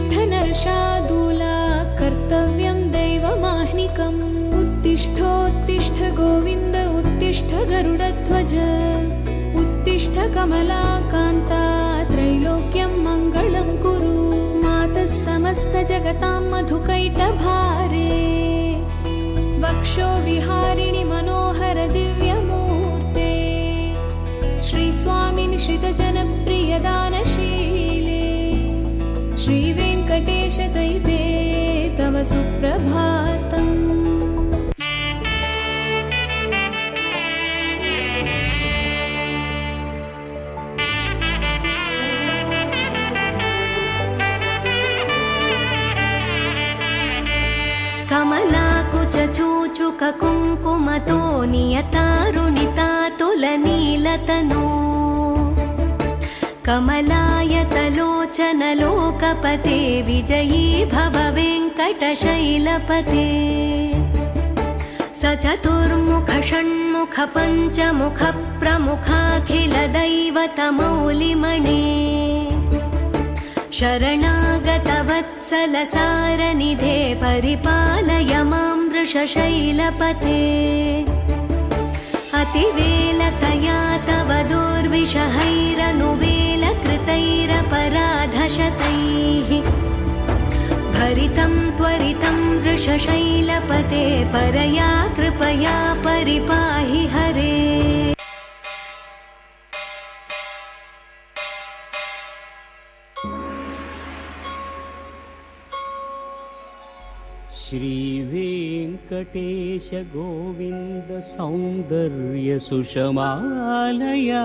उत्तिष्ठ नरशार्दूला कर्तव्यं दैवमाह्निकम् उत्तिष्ठोत्तिष्ठ गोविन्द उत्तिष्ठ गरुडध्वज उत्तिष्ठ कमलाकान्ता त्रैलोक्यं मङ्गलं कुरु मातः समस्त जगतां मधुकैटभारे वक्षो विहारिणि मनोहर दिव्यमूर्ते श्रीस्वामिनि श्रितजनप्रियदानशीले श्रीवेङ्कटेश दयिते तव सुप्रभातम्। कमलाकुचूचुक कुङ्कुमतो नियतारुणितातुलनीलतनो कमलायतलोचनलोकपते विजयी भव वेङ्कटशैलपते स चतुर्मुख षण्मुख पञ्चमुख प्रमुखाखिल दैवतमौलिमणे शरणागतवत्सल सारनिधे परिपालय मां वृषशैलपते अतिवेलतया तव दुर्विषहैरनुवेलकृतैरपराधशतैः भरितं त्वरितं वृषशैलपते परया कृपया परिपाहि हरे। श्री वेंकटेश गोविंद सौंदर्य सुषमालया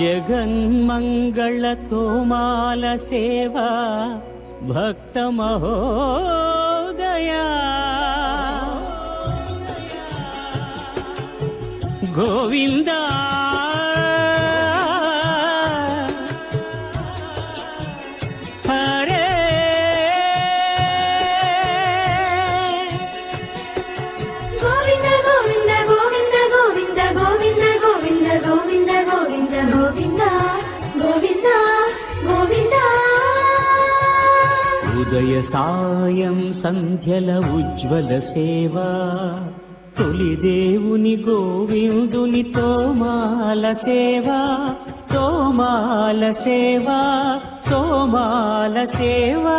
जगन्मंगल तोमाल सेवा भक्त महोदया गोविंदा ఉదయ సాయం సంధ్యల ఉజ్వల సేవా తొలి దేవుని గోవిందుని తోమాల సేవా తోమాల సేవా తోమాల సేవా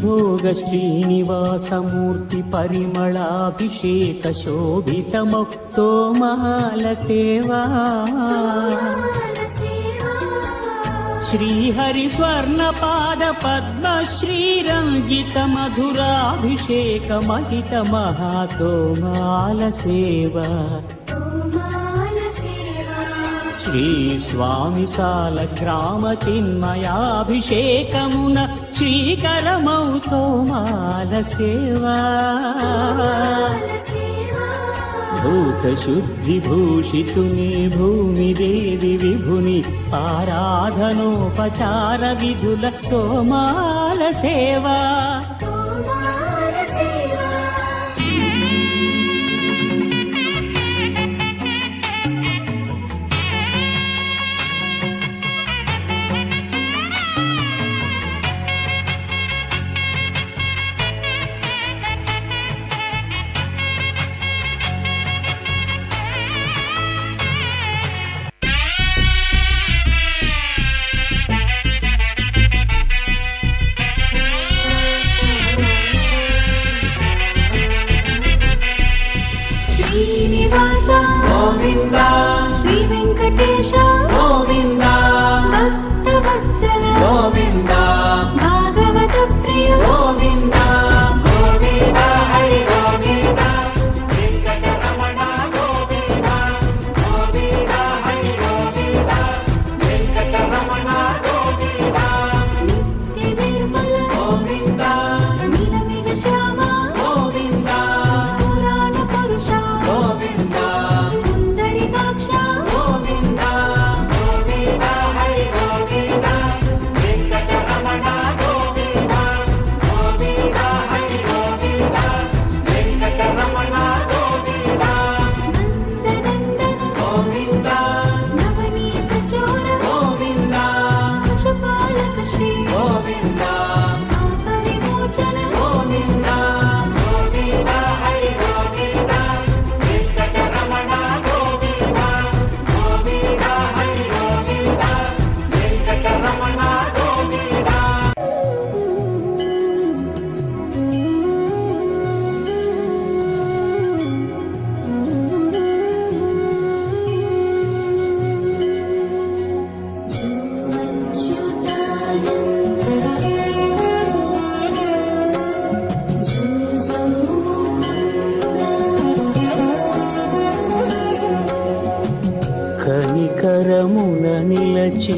भोग श्रीनिवासमूर्ति परिमलाभिषेक शोभित मुक्तोमाल सेवा श्रीहरि स्वर्णपाद पद्म श्रीरंगित मधुराभिषेक महित महातोमाल सेवा श्री स्वामी साल ग्राम चिन्मयाभिषेकमुन श्रीकरमौ तोमाल सेवा भूत शुद्धि भूषितुनि भूमि देवी विभुनि आराधनोपचार विधुल तोमाल सेवा श्रीनिवास गोविंद श्री वेंकटेश गोविंद भक्तवत्सल गोविंद भागवत प्रिय गोविंद गोविंद हरि गोविंद वेंकटरमण गोविंद गोविंद हरि गोविंद वेंकटरमण गोविंद नित्य निर्मल गोविंद नीलमेघ श्याम गोविंद पुराण నిలచి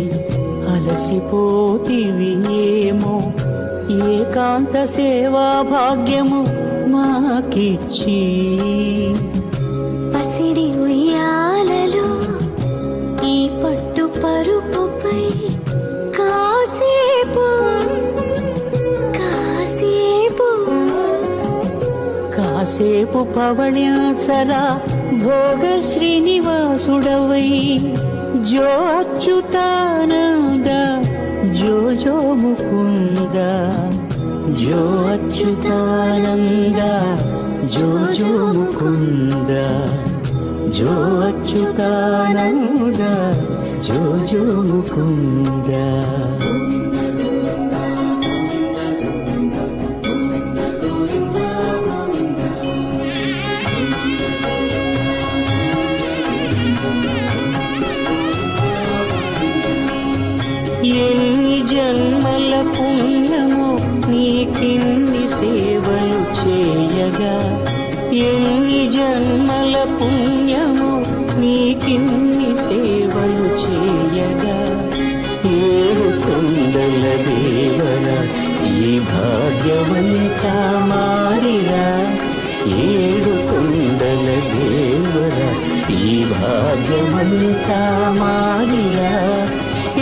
అలసిపోతివి ఏమో ఏకాంత సేవా భాగ్యము మాకిచ్చి పసిడి ఉయ్యాలలో ఈ పట్టు పరుపుపై కాసేపు కాసేపు కాసేపు పవళ్యాచల భోగ శ్రీనివాసుడవై జో అచ్యుతానంద జో జో ముకుంద జో అచ్యుతానంద జో జో ముకుంద జో అచ్యుతానంద జో జో ముకుంద ఎన్ని జన్మల పుణ్యమో నీకిన్ని సేవలు చేయగా ఎన్ని జన్మల పుణ్యమో నీకిన్ని సేవలు చేయగా ఏడు కొండల దేవర ఈ భాగ్యవంతా మారిరా ఏడు కొండల దేవర ఈ భాగ్యవంతా మారిరా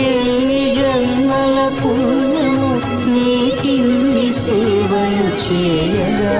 ఎన్ని జన్మల పుణ్యము నీకిన్ని సేవలు చేయగా